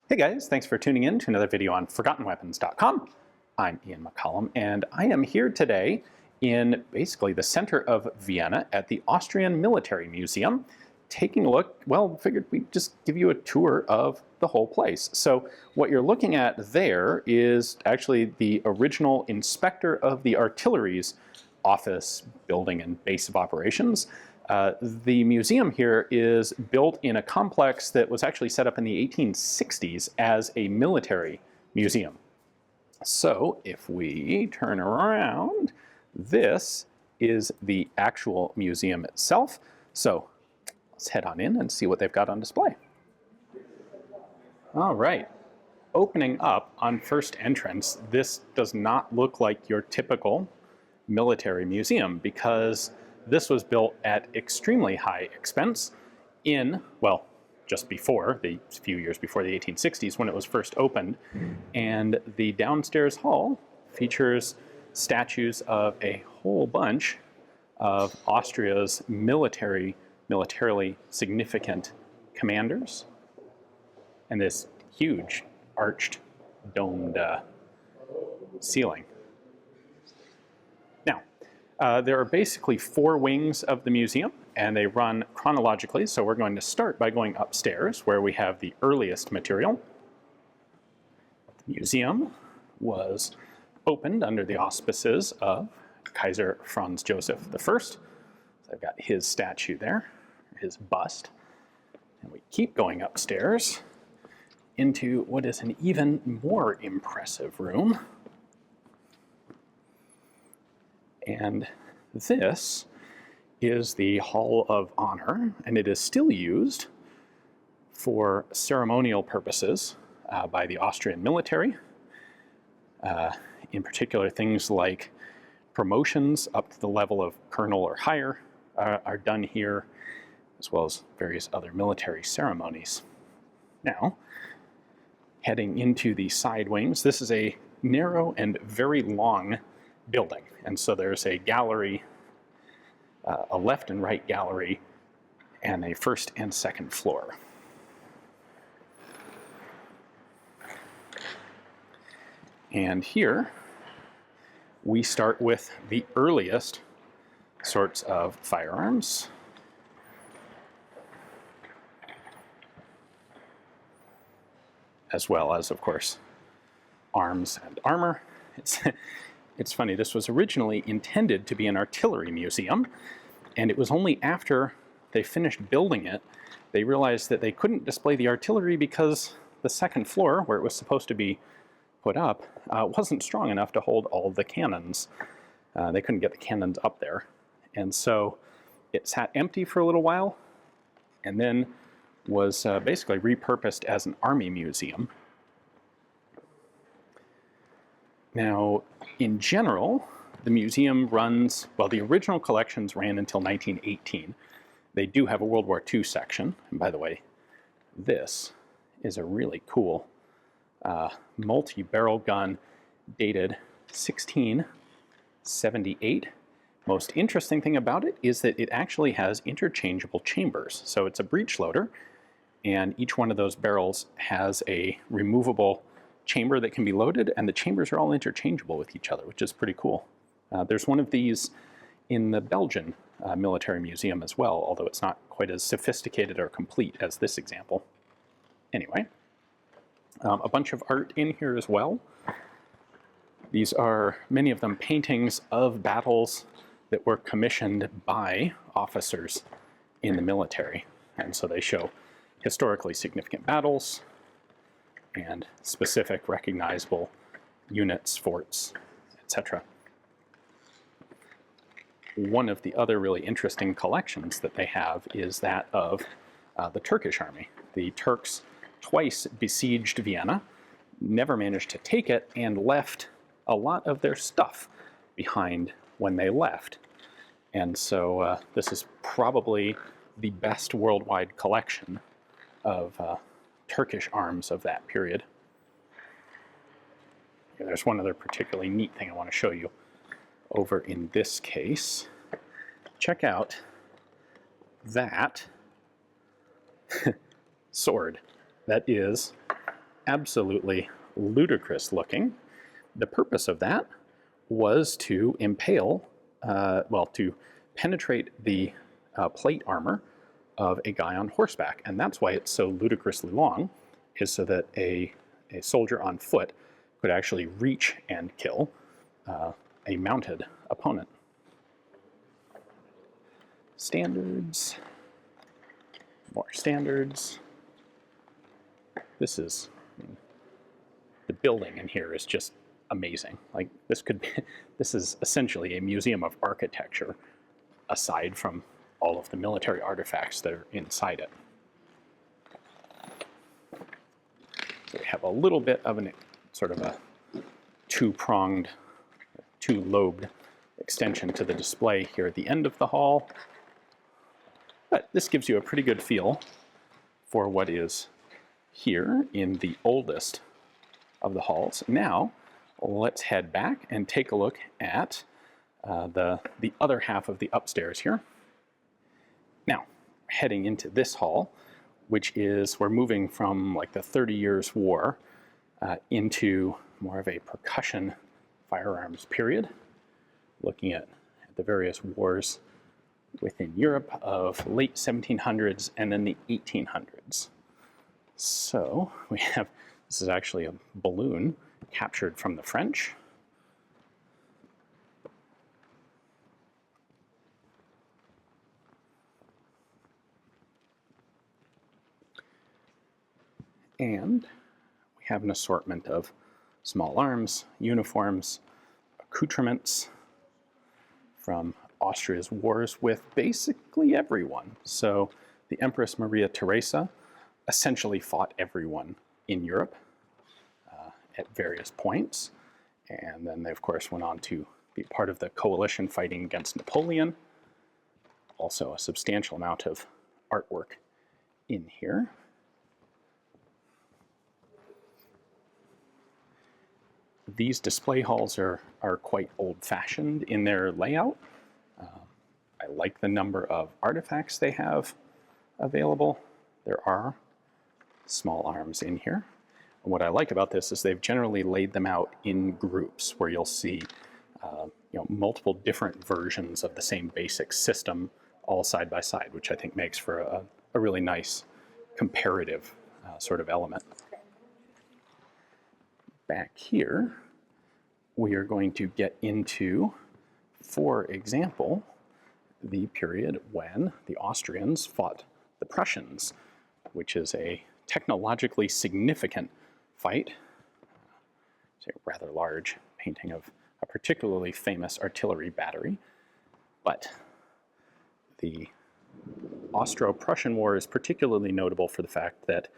Hey guys, thanks for tuning in to another video on ForgottenWeapons.com. I'm Ian McCollum, and I am here today in basically the center of Vienna at the Austrian Military Museum, taking a look. Well, figured we'd just give you a tour of the whole place. So what you're looking at there is actually the original inspector of the artillery's office, building, and base of operations. The museum here is built in a complex that was actually set up in the 1860s as a military museum. So if we turn around, this is the actual museum itself. So let's head on in and see what they've got on display. All right, opening up on first entrance, this does not look like your typical military museum because this was built at extremely high expense in, well, just before, the few years before the 1860s when it was first opened. And the downstairs hall features statues of a whole bunch of Austria's militarily significant commanders. And this huge arched domed ceiling. There are basically four wings of the museum, and they run chronologically. So we're going to start by going upstairs, where we have the earliest material. The museum was opened under the auspices of Kaiser Franz Joseph I. So I've got his statue there, his bust. And we keep going upstairs into what is an even more impressive room. And this is the Hall of Honor, and it is still used for ceremonial purposes by the Austrian military. In particular, things like promotions up to the level of colonel or higher are done here, as well as various other military ceremonies. Now, heading into the side wings, this is a narrow and very long building. And so there's a gallery, a left and right gallery, and a first and second floor. And here we start with the earliest sorts of firearms. As well as, of course, arms and armor. It's funny, this was originally intended to be an artillery museum, and it was only after they finished building it, they realized that they couldn't display the artillery because the second floor, where it was supposed to be put up, wasn't strong enough to hold all of the cannons. They couldn't get the cannons up there. And so it sat empty for a little while, and then was basically repurposed as an army museum. Now, in general, the museum runs, well, the original collections ran until 1918. They do have a World War II section. And by the way, this is a really cool multi-barrel gun dated 1678. Most interesting thing about it is that it actually has interchangeable chambers. So it's a breech loader, and each one of those barrels has a removable chamber that can be loaded, and the chambers are all interchangeable with each other, which is pretty cool. There's one of these in the Belgian military museum as well, although it's not quite as sophisticated or complete as this example. Anyway, a bunch of art in here as well. These are, many of them, paintings of battles that were commissioned by officers in the military. And so they show historically significant battles and specific recognizable units, forts, etc. One of the other really interesting collections that they have is that of the Turkish army. The Turks twice besieged Vienna, never managed to take it, and left a lot of their stuff behind when they left. And so this is probably the best worldwide collection of Turkish arms of that period. There's one other particularly neat thing I want to show you over in this case. Check out that sword. That is absolutely ludicrous looking. The purpose of that was to impale, to penetrate the plate armor of a guy on horseback. And that's why it's so ludicrously long, is so that a soldier on foot could actually reach and kill a mounted opponent. Standards, more standards. This is, the building in here is just amazing. Like, this is essentially a museum of architecture, aside from all of the military artifacts that are inside it. So we have a little bit of a sort of a two-pronged, two-lobed extension to the display here at the end of the hall. But this gives you a pretty good feel for what is here in the oldest of the halls. Now, let's head back and take a look at the other half of the upstairs here. Now, heading into this hall, which is, we're moving from like the 30 Years' War into more of a percussion firearms period, looking at the various wars within Europe of late 1700s and then the 1800s. So we have, this is actually a balloon captured from the French. And we have an assortment of small arms, uniforms, accoutrements from Austria's wars with basically everyone. So the Empress Maria Theresa essentially fought everyone in Europe at various points. And then they, of course, went on to be part of the coalition fighting against Napoleon. Also a substantial amount of artwork in here. These display halls are quite old-fashioned in their layout. I like the number of artifacts they have available. There are small arms in here. And what I like about this is they've generally laid them out in groups where you'll see multiple different versions of the same basic system all side by side, which I think makes for a really nice comparative sort of element. Back here, we are going to get into, for example, the period when the Austrians fought the Prussians, which is a technologically significant fight. It's a rather large painting of a particularly famous artillery battery. But the Austro-Prussian War is particularly notable for the fact that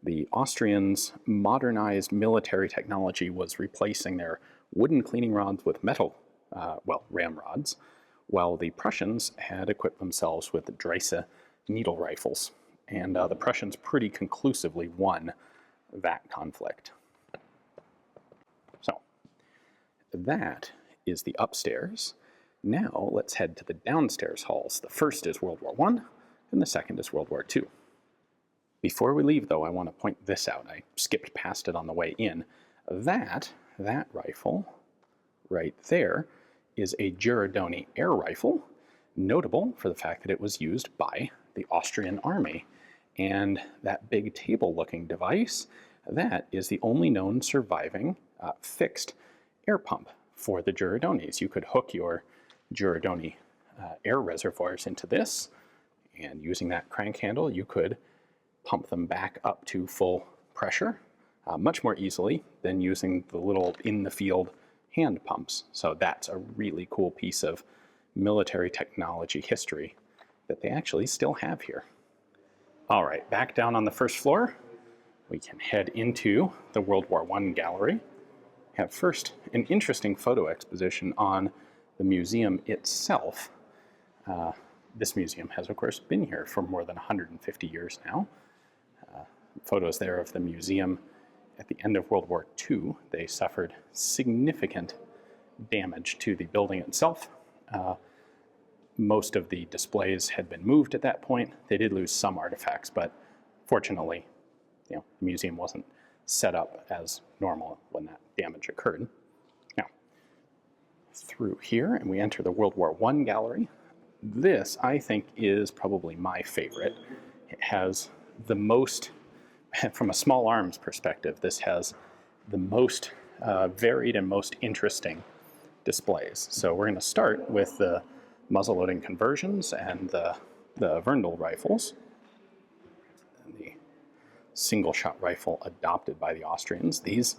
the Austrians' modernized military technology was replacing their wooden cleaning rods with metal, ramrods, while the Prussians had equipped themselves with Dreyse needle rifles. And the Prussians pretty conclusively won that conflict. So that is the upstairs. Now let's head to the downstairs halls. The first is World War I, and the second is World War II. Before we leave, though, I want to point this out. I skipped past it on the way in. That rifle right there is a Girandoni air rifle, notable for the fact that it was used by the Austrian army. And that big table-looking device, that is the only known surviving fixed air pump for the Girandonis. You could hook your Girandoni air reservoirs into this, and using that crank handle, you could pump them back up to full pressure much more easily than using the little in-the-field hand pumps. So that's a really cool piece of military technology history that they actually still have here. All right, back down on the first floor, we can head into the World War I gallery. We have first an interesting photo exposition on the museum itself. This museum has, of course, been here for more than 150 years now. Photos there of the museum at the end of World War II. They suffered significant damage to the building itself. Most of the displays had been moved at that point. They did lose some artifacts, but fortunately, the museum wasn't set up as normal when that damage occurred. Now, through here, and we enter the World War I gallery. This, I think, is probably my favorite. It has the most, from a small arms perspective, this has the most varied and most interesting displays. So we're going to start with the muzzleloading conversions and the Verndl rifles. The single-shot rifle adopted by the Austrians. These,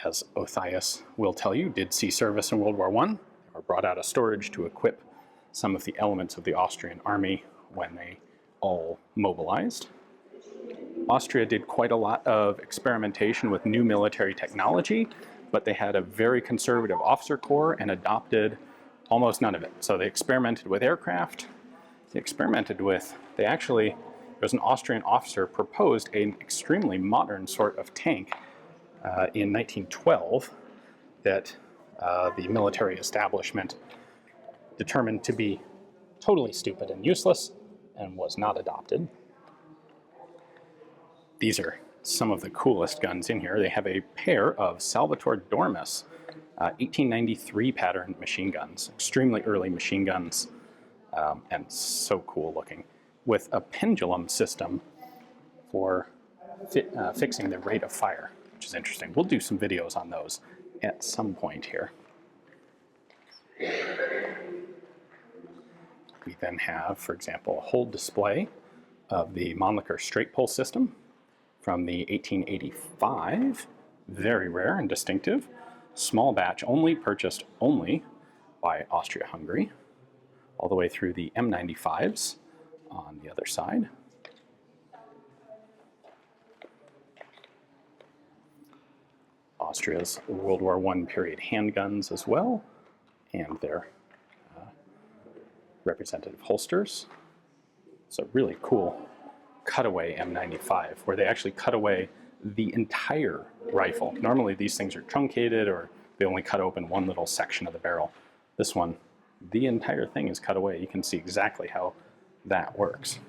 as Othaius will tell you, did see service in World War I. They were brought out of storage to equip some of the elements of the Austrian army when they all mobilized. Austria did quite a lot of experimentation with new military technology, but they had a very conservative officer corps and adopted almost none of it. So they experimented with aircraft. There was an Austrian officer proposed an extremely modern sort of tank in 1912 that the military establishment determined to be totally stupid and useless and was not adopted. These are some of the coolest guns in here. They have a pair of Salvatore-Dormus 1893 pattern machine guns, extremely early machine guns, and so cool looking, with a pendulum system for fixing the rate of fire, which is interesting. We'll do some videos on those at some point here. We then have, for example, a whole display of the Mannlicher straight pull system from the 1885, very rare and distinctive, small batch only, purchased only by Austria-Hungary, all the way through the M95s on the other side. Austria's World War I period handguns as well, and their representative holsters. It's a really cool cutaway M95 where they actually cut away the entire rifle. Normally these things are truncated or they only cut open one little section of the barrel. This one, the entire thing is cut away. You can see exactly how that works.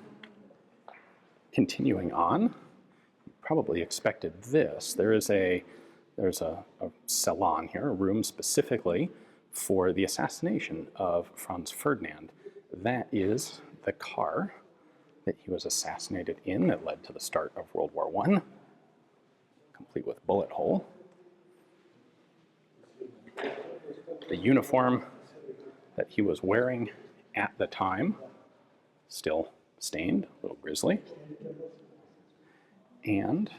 Continuing on, you probably expected this. There's a salon here, a room specifically for the assassination of Franz Ferdinand. That is the car that he was assassinated in that led to the start of World War I, complete with bullet hole. The uniform that he was wearing at the time, still stained, a little grisly. And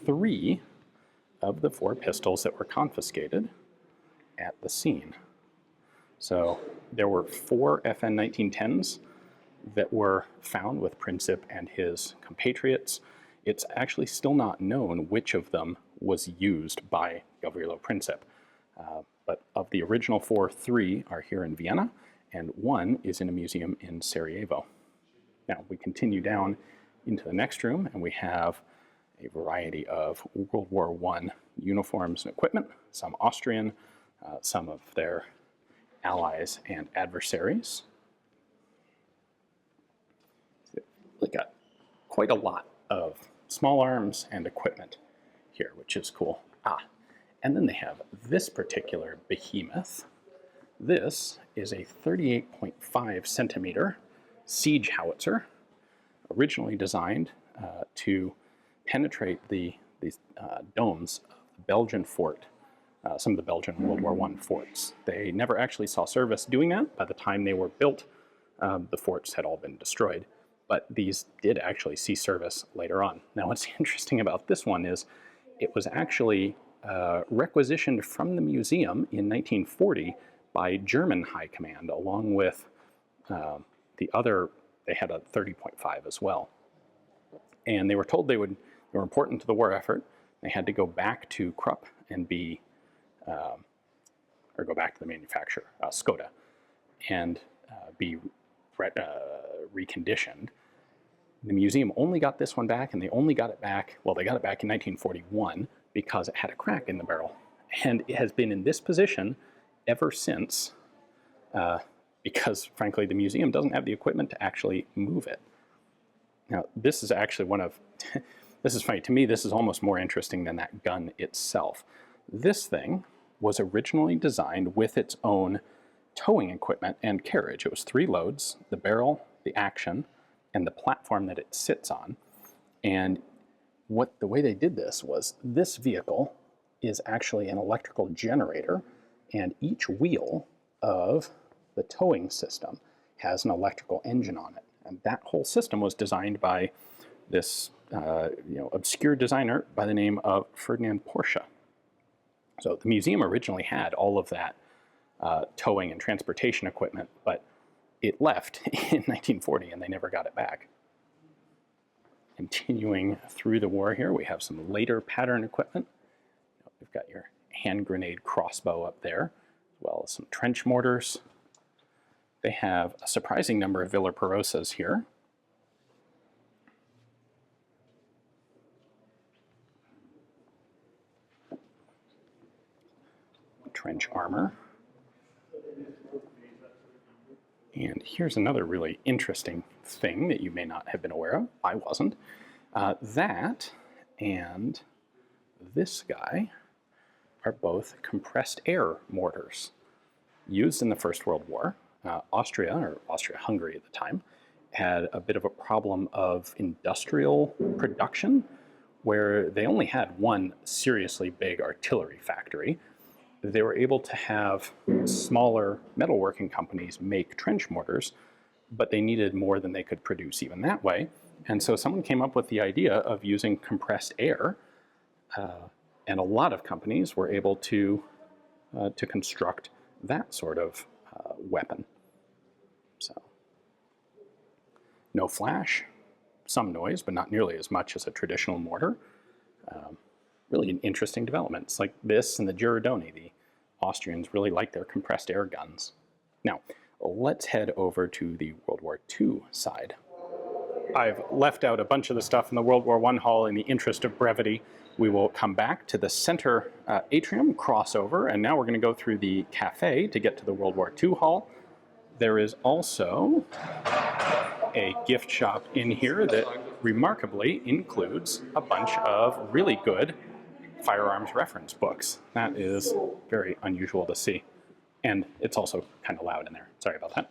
3 of the 4 pistols that were confiscated at the scene. So there were 4 FN 1910s that were found with Princip and his compatriots. It's actually still not known which of them was used by Gavrilo Princip. But of the original 4, 3 are here in Vienna, and 1 is in a museum in Sarajevo. Now, we continue down into the next room, and we have a variety of World War I uniforms and equipment, some Austrian, some of their allies and adversaries. We got quite a lot of small arms and equipment here, which is cool. And then they have this particular behemoth. This is a 38.5 centimeter siege howitzer, originally designed to penetrate these domes of the Belgian fort, some of the Belgian World War I forts. They never actually saw service doing that. By the time they were built, the forts had all been destroyed, but these did actually see service later on. Now, what's interesting about this one is it was actually requisitioned from the museum in 1940 by German High Command, along with the other. They had a 30.5 as well. And they were told they were important to the war effort. They had to go back to Krupp and or go back to the manufacturer, Skoda, and be reconditioned. The museum only got this one back, and they only got it back, well, they got it back in 1941 because it had a crack in the barrel. And it has been in this position ever since, because, frankly, the museum doesn't have the equipment to actually move it. Now, this is actually one of, this is funny. To me, this is almost more interesting than that gun itself. This thing was originally designed with its own towing equipment and carriage. It was 3 loads: the barrel, the action, and the platform that it sits on. And the way they did this was, this vehicle is actually an electrical generator, and each wheel of the towing system has an electrical engine on it. And that whole system was designed by this obscure designer by the name of Ferdinand Porsche. So the museum originally had all of that towing and transportation equipment, but it left in 1940 and they never got it back. Continuing through the war here, we have some later pattern equipment. We've got your hand grenade crossbow up there, as well as some trench mortars. They have a surprising number of Villar Peruses here. Trench armor. And here's another really interesting thing that you may not have been aware of. I wasn't. That and this guy are both compressed air mortars used in the First World War. Austria, or Austria-Hungary at the time, had a bit of a problem of industrial production where they only had one seriously big artillery factory. They were able to have smaller metalworking companies make trench mortars, but they needed more than they could produce even that way. And so someone came up with the idea of using compressed air, and a lot of companies were able to construct that sort of weapon. So, no flash, some noise, but not nearly as much as a traditional mortar. Really an interesting development. It's like this and the Girandoni. The Austrians really like their compressed air guns. Now, let's head over to the World War II side. I've left out a bunch of the stuff in the World War I hall in the interest of brevity. We will come back to the center atrium crossover, and now we're going to go through the cafe to get to the World War II hall. There is also a gift shop in here that remarkably includes a bunch of really good firearms reference books. That is very unusual to see. And it's also kind of loud in there. Sorry about that.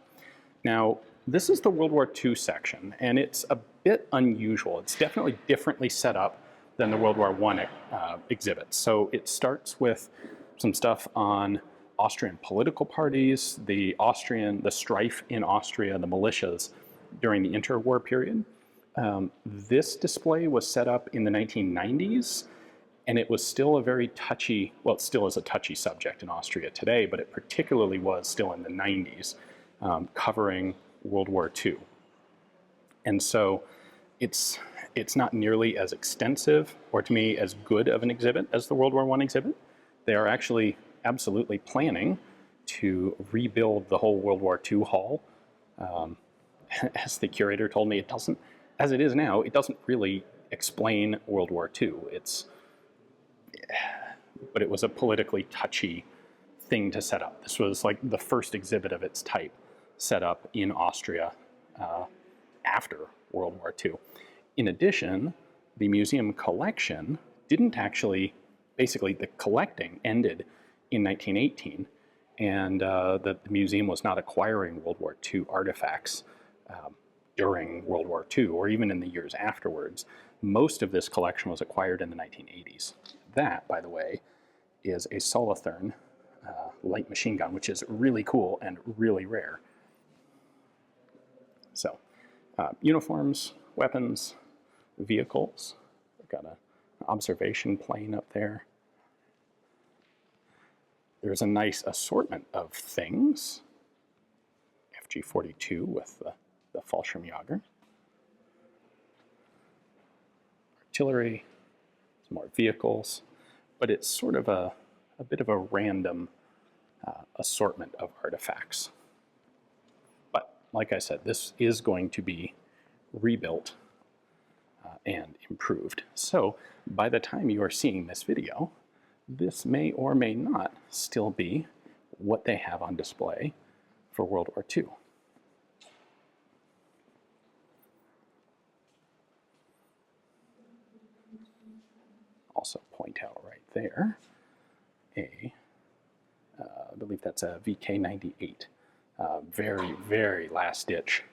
Now, this is the World War II section, and it's a bit unusual. It's definitely differently set up than the World War I exhibit. So it starts with some stuff on Austrian political parties, the strife in Austria, the militias during the interwar period. This display was set up in the 1990s, and it was still a very touchy, well, it still is a touchy subject in Austria today, but it particularly was still in the 90s, covering World War II. And so it's not nearly as extensive, or to me, as good of an exhibit as the World War I exhibit. They are actually absolutely planning to rebuild the whole World War II hall. As the curator told me, as it is now, it doesn't really explain World War II. But it was a politically touchy thing to set up. This was like the first exhibit of its type set up in Austria after World War II. In addition, the museum collection didn't actually, basically the collecting ended in 1918, and the museum was not acquiring World War II artifacts during World War II, or even in the years afterwards. Most of this collection was acquired in the 1980s. That, by the way, is a Solothurn light machine gun, which is really cool and really rare. So, uniforms, weapons, vehicles. We've got an observation plane up there. There's a nice assortment of things. FG-42 with the Fallschirmjäger. Artillery, some more vehicles, but it's sort of a bit of a random assortment of artifacts. But like I said, this is going to be rebuilt and improved. So by the time you are seeing this video, this may or may not still be what they have on display for World War II. also point out right there I believe that's a VK-98. Very, very last-ditch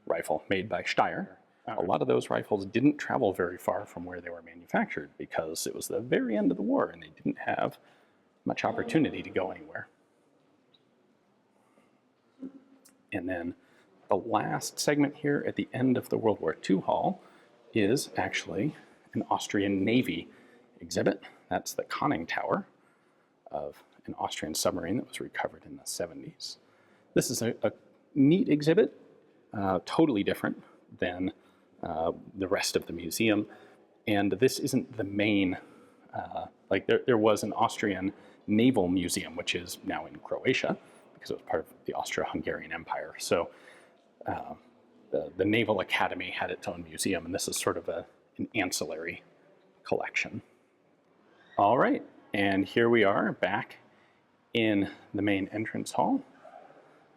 rifle made by Steyr. A lot of those rifles didn't travel very far from where they were manufactured because it was the very end of the war and they didn't have much opportunity to go anywhere. And then the last segment here at the end of the World War II hall is actually an Austrian Navy exhibit. That's the conning tower of an Austrian submarine that was recovered in the 70s. This is a neat exhibit, totally different than the rest of the museum. And this isn't the main, like there was an Austrian Naval Museum, which is now in Croatia, because it was part of the Austro-Hungarian Empire. So the Naval Academy had its own museum, and this is sort of an ancillary collection. All right, and here we are back in the main entrance hall.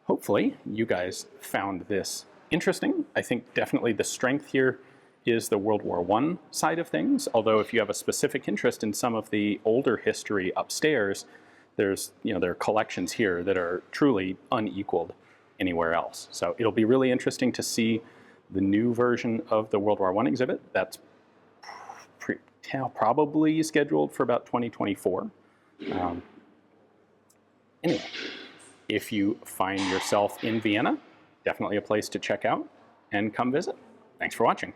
Hopefully you guys found this interesting. I think definitely the strength here is the World War I side of things, although if you have a specific interest in some of the older history upstairs, there's, there are collections here that are truly unequaled anywhere else. So it'll be really interesting to see the new version of the World War I exhibit. That's probably scheduled for about 2024. Anyway, if you find yourself in Vienna, definitely a place to check out and come visit. Thanks for watching.